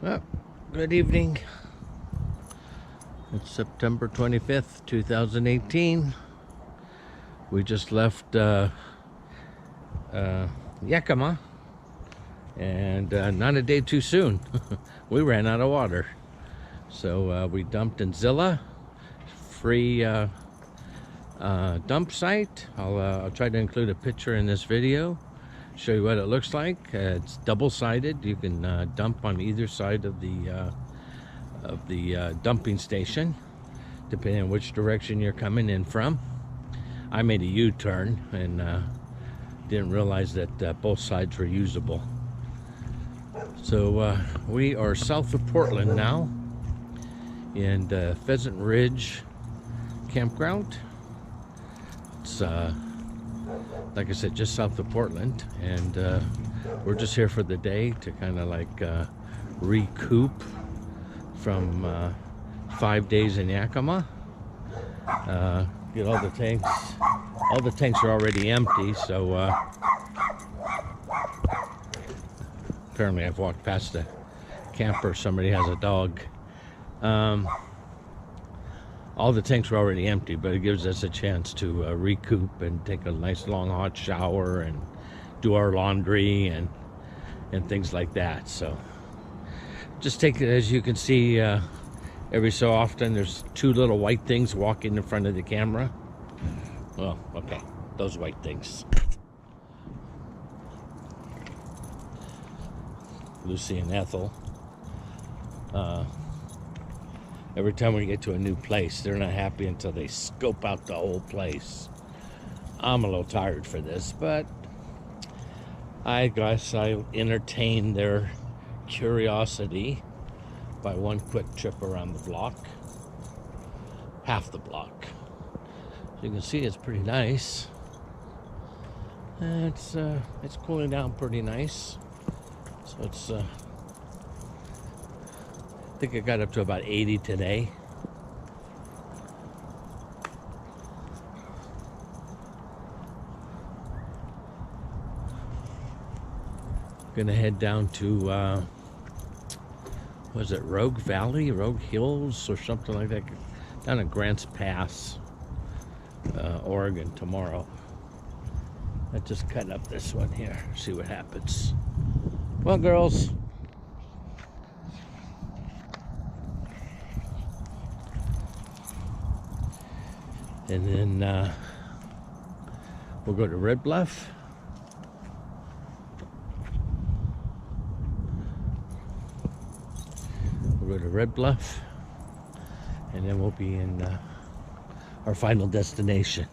Well, good evening. It's September 25th, 2018. We just left Yakima, and not a day too soon. We ran out of water. So we dumped in Zilla, free dump site. I'll try to include a picture in this video, show you what it looks like. It's double-sided. You can dump on either side of the dumping station, depending on which direction you're coming in from. I made a U-turn and didn't realize that both sides were usable. So we are south of Portland now, in Pheasant Ridge Campground. It's like I said, just south of Portland, and we're just here for the day to kind of like recoup from 5 days in Yakima. Get all the tanks. All the tanks are already empty, so apparently I've walked past a camper. Somebody has a dog. All the tanks are already empty, but it gives us a chance to recoup and take a nice long hot shower and do our laundry and things like that. So just take it, as you can see, every so often there's two little white things walking in front of the camera. Well, okay, those white things. Lucy and Ethel. Every time we get to a new place, they're not happy until they scope out the whole place. I'm a little tired for this, but I guess I entertain their curiosity by one quick trip around the block. Half the block. So you can see it's pretty nice. It's cooling down pretty nice. So it's I think it got up to about 80 today. Gonna head down to was it Rogue Valley, Rogue Hills, or something like that, down at Grants Pass, Oregon tomorrow. I just cut up this one here, see what happens. Well, girls. And then we'll go to Red Bluff. We'll go to Red Bluff, and then we'll be in our final destination.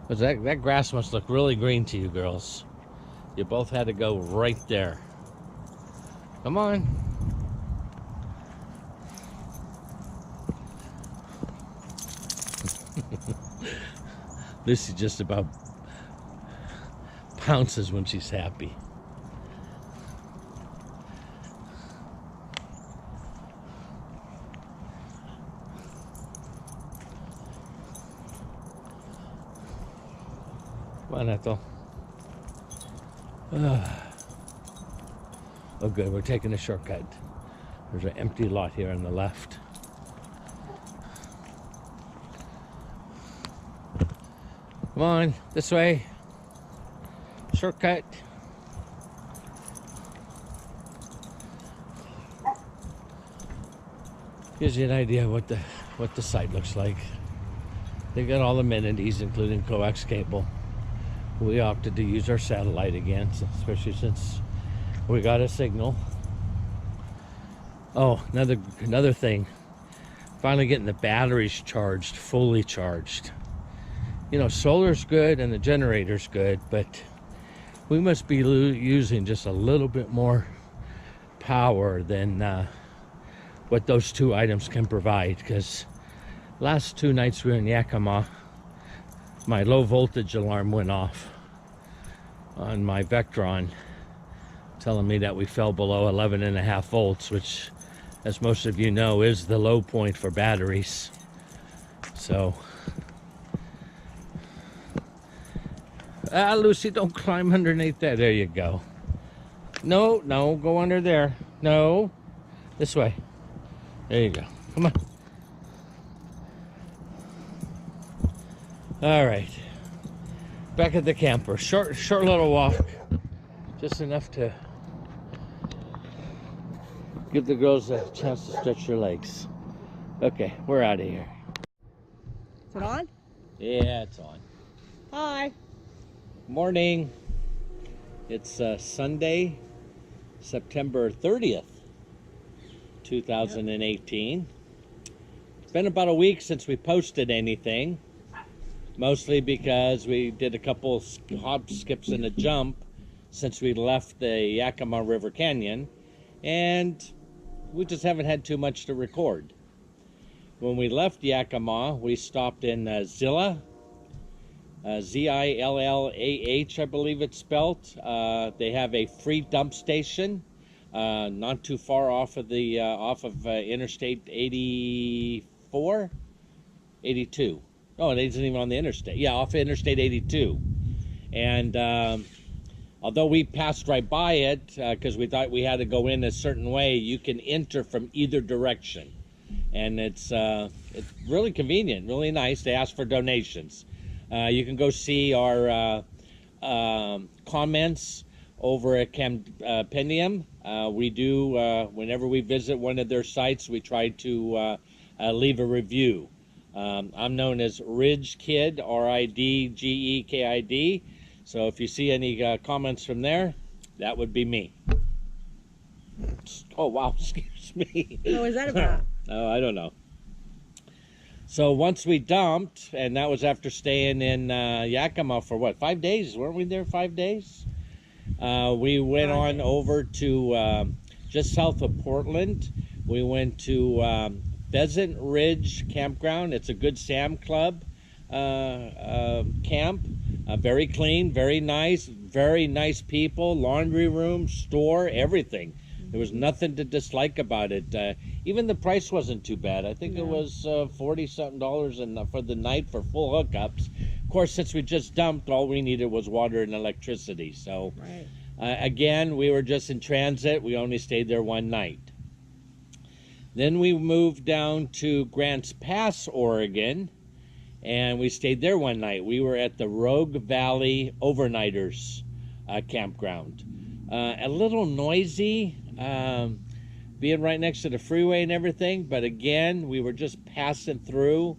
But that grass must look really green to you girls. You both had to go right there. Come on. Lucy just about pounces when she's happy. Come on, Ethel. Oh, good. We're taking a shortcut. There's an empty lot here on the left. Come on, this way. Shortcut. Gives you an idea what the site looks like. They got all amenities, including coax cable. We opted to use our satellite again, especially since we got a signal. Oh, another thing. Finally getting the batteries charged, fully charged. You know, solar's good and the generator's good, but we must be using just a little bit more power than what those two items can provide. Because last 2 nights we were in Yakima, my low voltage alarm went off on my Vectron, telling me that we fell below 11.5 volts, which, as most of you know, is the low point for batteries. So Lucy, don't climb underneath that. There you go. No, no, go under there. No, this way. There you go. Come on. All right. Back at the camper. Short little walk. Just enough to give the girls a chance to stretch their legs. Okay, we're out of here. Is it on? Yeah, it's on. Hi. Morning. It's Sunday, September 30th, 2018. It's been about a week since we posted anything, mostly because we did a couple hop, skips, and a jump since we left the Yakima River Canyon, and we just haven't had too much to record. When we left Yakima, we stopped in Zillah, Zillah, I believe it's spelt. They have a free dump station, not too far off of the Interstate 84, 82. Oh, it isn't even on the interstate. Yeah, off of Interstate 82. And although we passed right by it because we thought we had to go in a certain way, you can enter from either direction, and it's really convenient, really nice. They ask for donations. You can go see our comments over at Campendium. We do, whenever we visit one of their sites, we try to leave a review. I'm known as Ridge Kid, RIDGEKID. So if you see any comments from there, that would be me. Oh, wow, excuse me. What was that about? Oh, I don't know. So once we dumped, and that was after staying in Yakima for what, 5 days? Weren't we there 5 days? We went on over to just south of Portland. We went to Pheasant Ridge Campground. It's a Good Sam Club camp. Very clean, very nice people, laundry room, store, everything. There was nothing to dislike about it. Even the price wasn't too bad. I think it was $40-something for the night for full hookups. Of course, since we just dumped, all we needed was water and electricity. So, again, we were just in transit. We only stayed there one night. Then we moved down to Grants Pass, Oregon, and we stayed there one night. We were at the Rogue Valley Overnighters campground. A little noisy, being right next to the freeway and everything, but again, we were just passing through.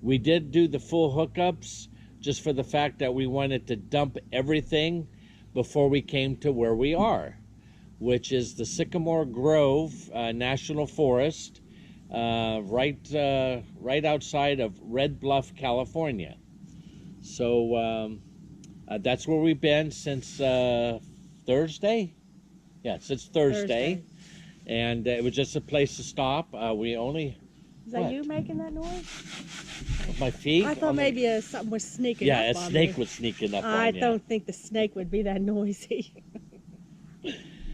We did do the full hookups just for the fact that we wanted to dump everything before we came to where we are, which is the Sycamore Grove National Forest, right outside of Red Bluff, California. So that's where we've been since Thursday. Yeah, since Thursday. And it was just a place to stop. We only... Is that you making that noise? With my feet? I thought maybe something was sneaking up on me. Yeah, a snake was sneaking up on you. I don't think the snake would be that noisy.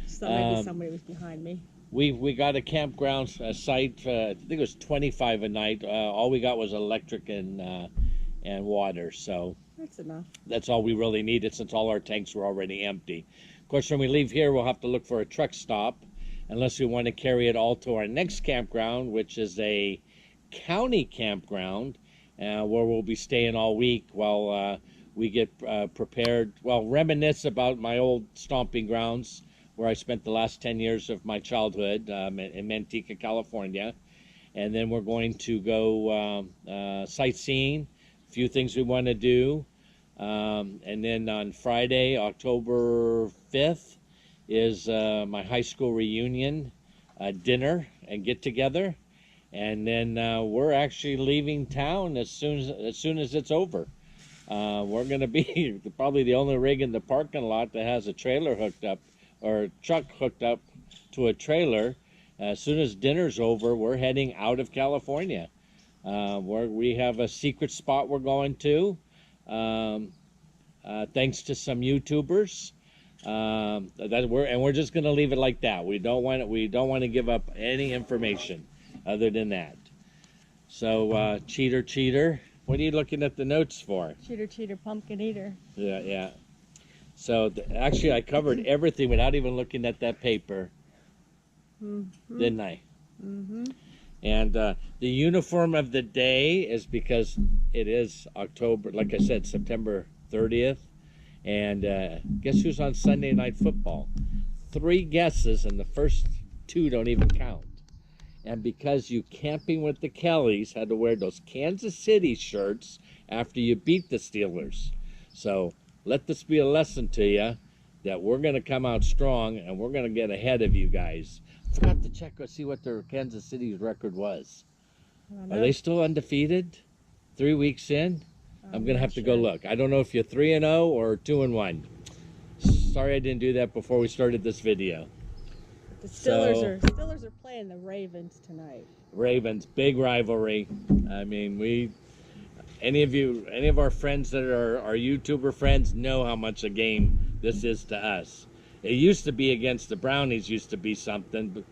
So maybe somebody was behind me. We got a campground site, I think it was $25 a night. All we got was electric and water, so... That's enough. That's all we really needed since all our tanks were already empty. Of course, when we leave here, we'll have to look for a truck stop, unless we want to carry it all to our next campground, which is a county campground, where we'll be staying all week while we get prepared. Well, reminisce about my old stomping grounds, where I spent the last 10 years of my childhood in Manteca, California. And then we're going to go sightseeing, a few things we want to do. And then on Friday, October 5th, is my high school reunion dinner and get together. And then we're actually leaving town as soon as it's over. We're going to be probably the only rig in the parking lot that has a trailer hooked up, or a truck hooked up to a trailer. As soon as dinner's over, we're heading out of California. We have a secret spot we're going to, thanks to some YouTubers. We're just going to leave it like that. We don't want to give up any information other than that. So, cheater, what are you looking at the notes for? Cheater, pumpkin eater. Yeah. So actually, I covered everything without even looking at that paper, didn't I? Mm-hmm. And the uniform of the day is because it is October, like I said, September 30th. And guess who's on Sunday Night Football? 3 guesses, and the first 2 don't even count. And because you Camping with the Kellys had to wear those Kansas City shirts after you beat the Steelers. So let this be a lesson to you that we're going to come out strong and we're going to get ahead of you guys. I forgot to check or see what their Kansas City's record was. Are they still undefeated 3 weeks in? I'm going to have to go look. I don't know if you're 3-0 or 2-1. Sorry I didn't do that before we started this video. The Steelers are playing the Ravens tonight. Ravens, big rivalry. I mean, any of our friends that are our YouTuber friends know how much a game this is to us. It used to be against the Brownies, used to be something,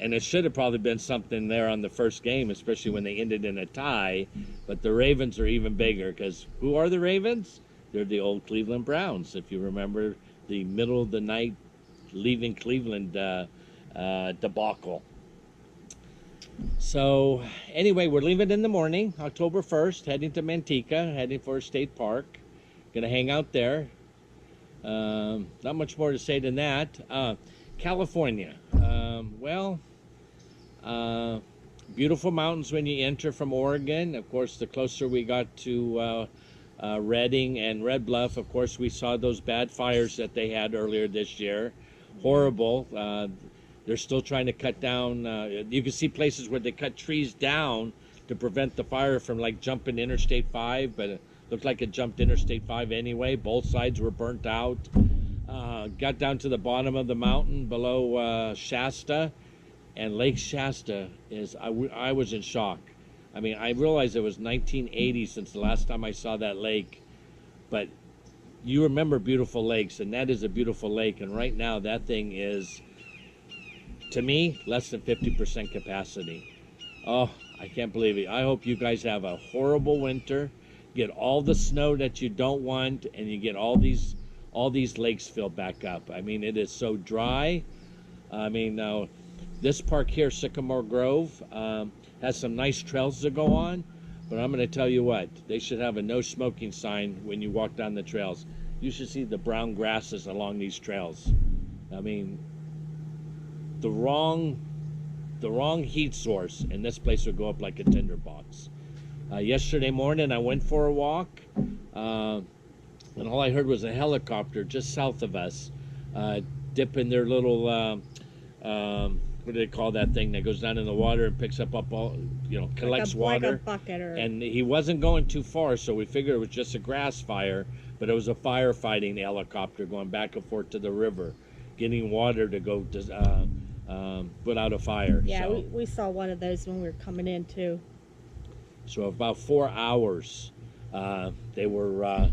and it should have probably been something there on the first game, especially when they ended in a tie. But the Ravens are even bigger because who are the Ravens? They're the old Cleveland Browns, if you remember the middle of the night leaving Cleveland debacle. So anyway, we're leaving in the morning, October 1st, heading to Manteca, heading for a state park. Gonna hang out there. Not much more to say than that. California. Beautiful mountains when you enter from Oregon. Of course, the closer we got to Redding and Red Bluff, of course, we saw those bad fires that they had earlier this year. Horrible. They're still trying to cut down. You can see places where they cut trees down to prevent the fire from like jumping Interstate 5, but it looked like it jumped Interstate 5 anyway. Both sides were burnt out. Got down to the bottom of the mountain below Shasta, and Lake Shasta is, I was in shock. I mean, I realized it was 1980 since the last time I saw that lake, but you remember beautiful lakes, and that is a beautiful lake, and right now that thing is, to me, less than 50% capacity. Oh, I can't believe it. I hope you guys have a horrible winter, get all the snow that you don't want, and you get all these lakes filled back up. I mean, it is so dry. I mean, this park here, Sycamore Grove, has some nice trails to go on, but I'm going to tell you what, they should have a no smoking sign when you walk down the trails. You should see the brown grasses along these trails. I mean, the wrong heat source, and this place would go up like a tinderbox. Yesterday morning, I went for a walk, and all I heard was a helicopter just south of us, dipping their little, what do they call that thing that goes down in the water and picks up all, collects water. Like a bucket or... And he wasn't going too far, so we figured it was just a grass fire, but it was a firefighting helicopter going back and forth to the river, getting water to go to put out a fire. Yeah, so, we saw one of those when we were coming in too. So about 4 hours they were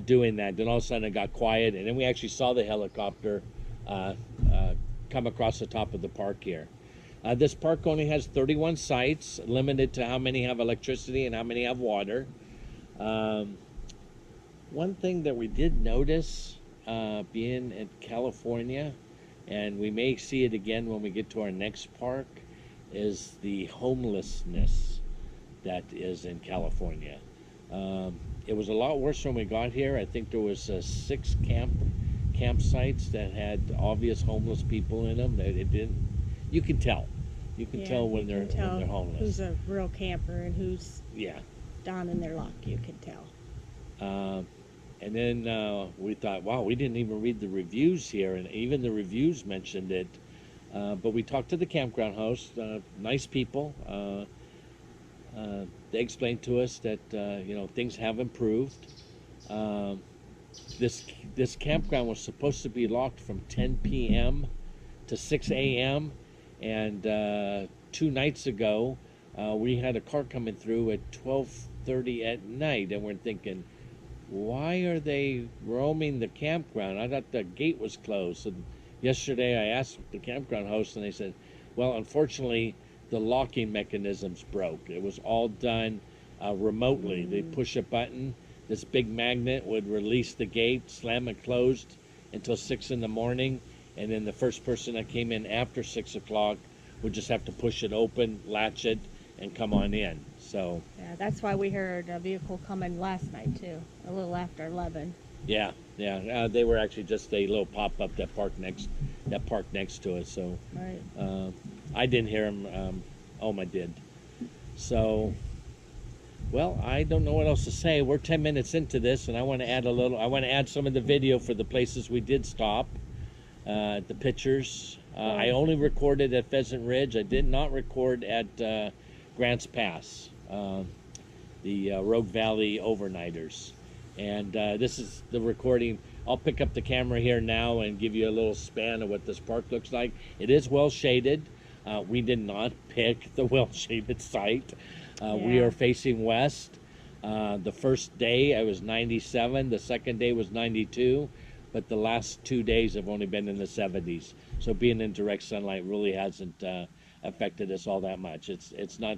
doing that. Then all of a sudden it got quiet, and then we actually saw the helicopter come across the top of the park here. This park only has 31 sites, limited to how many have electricity and how many have water. One thing that we did notice being in California, and we may see it again when we get to our next park, is the homelessness that is in California. It was a lot worse when we got here. I think there was 6 campsites that had obvious homeless people in them. It didn't. You can tell. You can tell when they're homeless. Who's a real camper and who's down in their luck. You can tell. And then we thought, wow, we didn't even read the reviews here, and even the reviews mentioned it. But we talked to the campground host, nice people. They explained to us that things have improved. This campground was supposed to be locked from 10 p.m. to 6 a.m. And 2 nights ago, we had a car coming through at 12:30 at night, and we're thinking, why are they roaming the campground? I thought the gate was closed. And yesterday I asked the campground host, and they said, well, unfortunately, the locking mechanisms broke. It was all done remotely. They push a button, this big magnet would release the gate, slam it closed until 6 in the morning, and then the first person that came in after 6 o'clock would just have to push it open, latch it, and come on in. So Yeah, that's why we heard a vehicle coming last night too, a little after 11. yeah, they were actually just a little pop-up that parked next to us. So Right. I didn't hear him. Oma did. So, well, I don't know what else to say. We're 10 minutes into this, and I want to add some of the video for the places we did stop, the pictures. I only recorded at Pheasant Ridge. I did not record at Grants Pass, the Rogue Valley overnighters. And this is the recording. I'll pick up the camera here now and give you a little span of what this park looks like. It is well shaded. We did not pick the well shaded site. We are facing west. The first day I was 97. The second day was 92. But the last 2 days have only been in the 70s. So being in direct sunlight really hasn't affected us all that much. It's not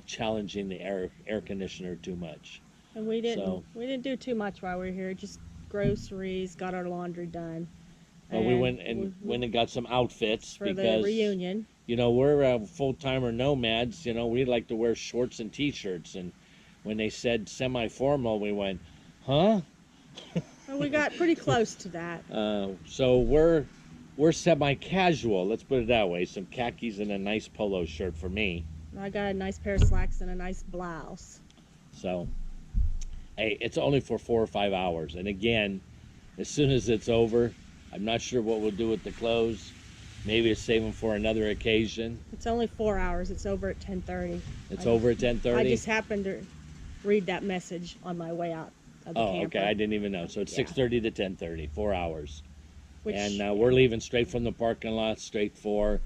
challenging the air conditioner too much. And we didn't do too much while we were here. Just groceries, got our laundry done. Well, we went and got some outfits for because the reunion. You know, we're full-timer nomads. You know, we like to wear shorts and t-shirts. And when they said semi-formal, we went, huh? Well, we got pretty close to that. So we're semi-casual. Let's put it that way. Some khakis and a nice polo shirt for me. I got a nice pair of slacks and a nice blouse. So, hey, it's only for 4 or 5 hours. And again, as soon as it's over, I'm not sure what we'll do with the clothes. Maybe it's save them for another occasion. It's only 4 hours. It's over at 10:30. It's over at 10:30? I just happened to read that message on my way out of the camper. Okay. I didn't even know. So it's 6:30 to 10:30, 4 hours. Which, And we're leaving straight from the parking lot, straight for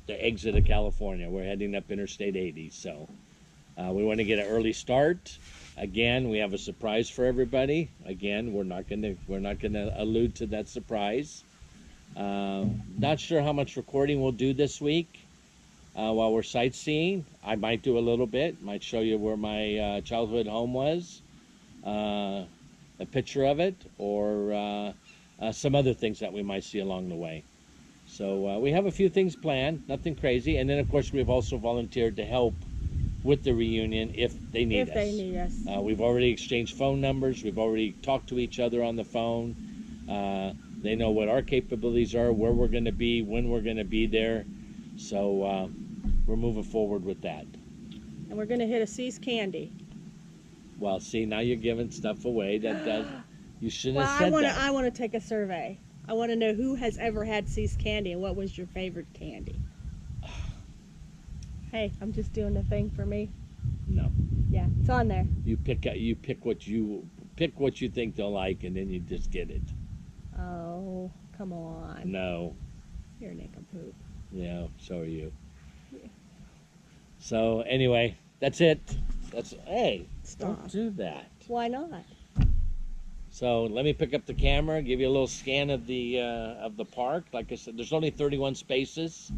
the exit of California. We're heading up Interstate 80. So we want to get an early start. Again, we have a surprise for everybody. Again, we're not gonna allude to that surprise. Not sure how much recording we'll do this week while we're sightseeing. I might do a little bit. Might show you where my childhood home was, a picture of it, or some other things that we might see along the way. So we have a few things planned, nothing crazy. And then, of course, we've also volunteered to help with the reunion if they need us. If they need us. We've already exchanged phone numbers. We've already talked to each other on the phone. They know what our capabilities are, where we're going to be, when we're going to be there. So we're moving forward with that. And we're going to hit a C's Candy. Well, see, now you're giving stuff away that you shouldn't have said that. I want to take a survey. I want to know who has ever had C's Candy and what was your favorite candy. Hey, I'm just doing the thing for me. No. Yeah, it's on there. You pick what you think they'll like, and then you just get it. Oh, come on. No. You're a nincompoop. Yeah, so are you. Yeah. So anyway, that's it. Hey, Stop. Don't do that. Why not? So let me pick up the camera, give you a little scan of the park. Like I said, there's only 31 spaces,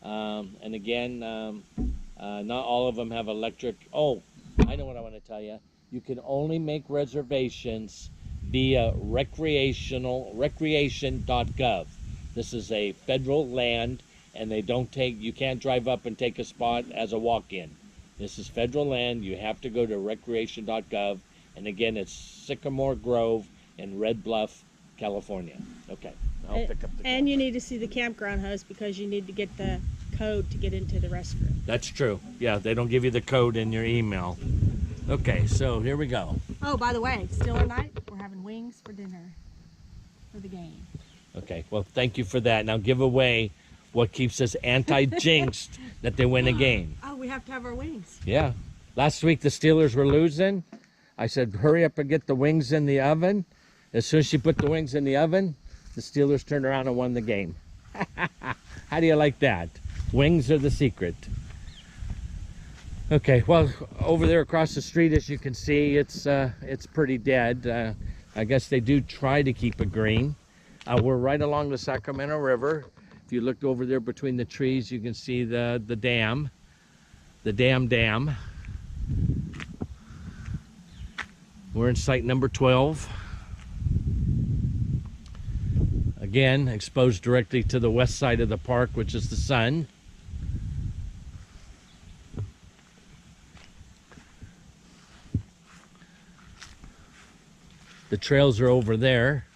and again, not all of them have electric. Oh, I know what I want to tell you. You can only make reservations via recreation.gov. This is a federal land, and you can't drive up and take a spot as a walk-in. This is federal land. You have to go to recreation.gov. And again, it's Sycamore Grove in Red Bluff, California. Okay, I'll pick up the And you need to see the campground host because you need to get the code to get into the restroom. That's true. Yeah, they don't give you the code in your email. Okay, so here we go. Oh, by the way, Stiller night, we're having wings for dinner for the game. Okay, well, thank you for that. Now give away what keeps us anti-jinxed that they win a game. Oh, we have to have our wings. Yeah. Last week the Steelers were losing. I said, hurry up and get the wings in the oven. As soon as she put the wings in the oven, the Steelers turned around and won the game. How do you like that? Wings are the secret. Okay, well, over there across the street, as you can see, it's pretty dead. I guess they do try to keep it green. We're right along the Sacramento River. If you look over there between the trees, you can see the dam. The dam. We're in site number 12. Again, exposed directly to the west side of the park, which is the sun. The trails are over there.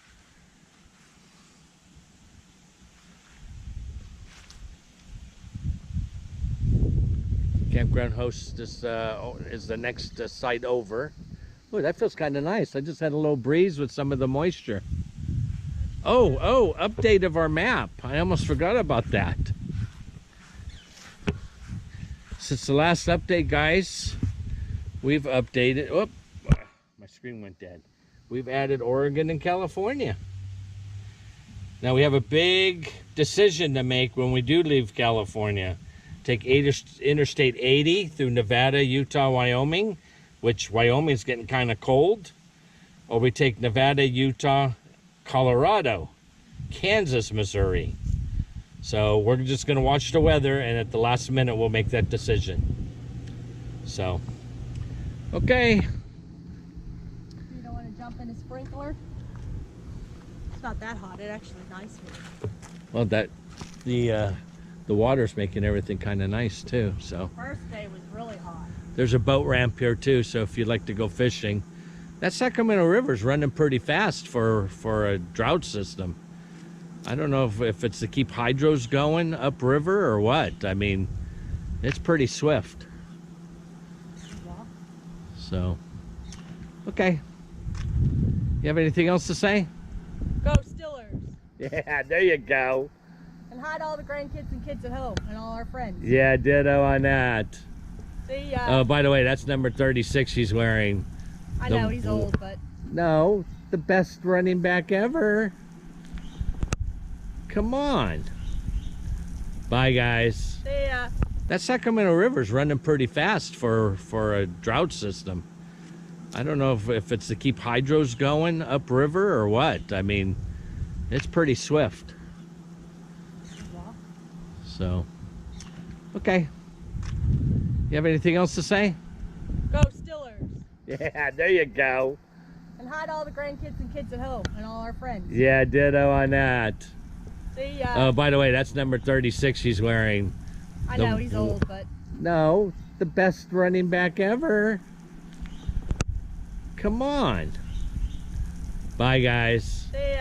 Campground host is the next site over. Oh, that feels kind of nice. I just had a little breeze with some of the moisture. Oh, update of our map. I almost forgot about that. Since the last update, guys, we've updated. Oh, my screen went dead. We've added Oregon and California. Now we have a big decision to make when we do leave California. Take Interstate 80 through Nevada, Utah, Wyoming, which Wyoming is getting kind of cold. Or we take Nevada, Utah, Colorado, Kansas, Missouri. So we're just going to watch the weather, and at the last minute we'll make that decision. So, okay. You don't want to jump in a sprinkler? It's not that hot. It actually is nice here. Well, the water's making everything kind of nice too. So First day was really hot. there's a boat ramp here too, so if you'd like to go fishing. That Sacramento River's running pretty fast for a drought system. I don't know if it's to keep hydros going upriver or what. I mean, it's pretty swift. Yeah. So, okay. You have anything else to say? Go Stillers. Yeah, there you go. And hide all the grandkids and kids at home and all our friends. Yeah, ditto on that. See ya. Oh, by the way, that's number 36 he's wearing. I know he's old, but No, the best running back ever. Come on. Bye, guys. see ya. That Sacramento River's running pretty fast for a drought system. I don't know if it's to keep hydros going upriver or what. I mean, it's pretty swift. Yeah. So, okay. You have anything else to say? Go Stillers. Yeah, there you go. And hide all the grandkids and kids at home and all our friends. Yeah, ditto on that. See ya. Oh, by the way, that's number 36 he's wearing. I know he's old, but No, the best running back ever. Come on. Bye, guys. see ya.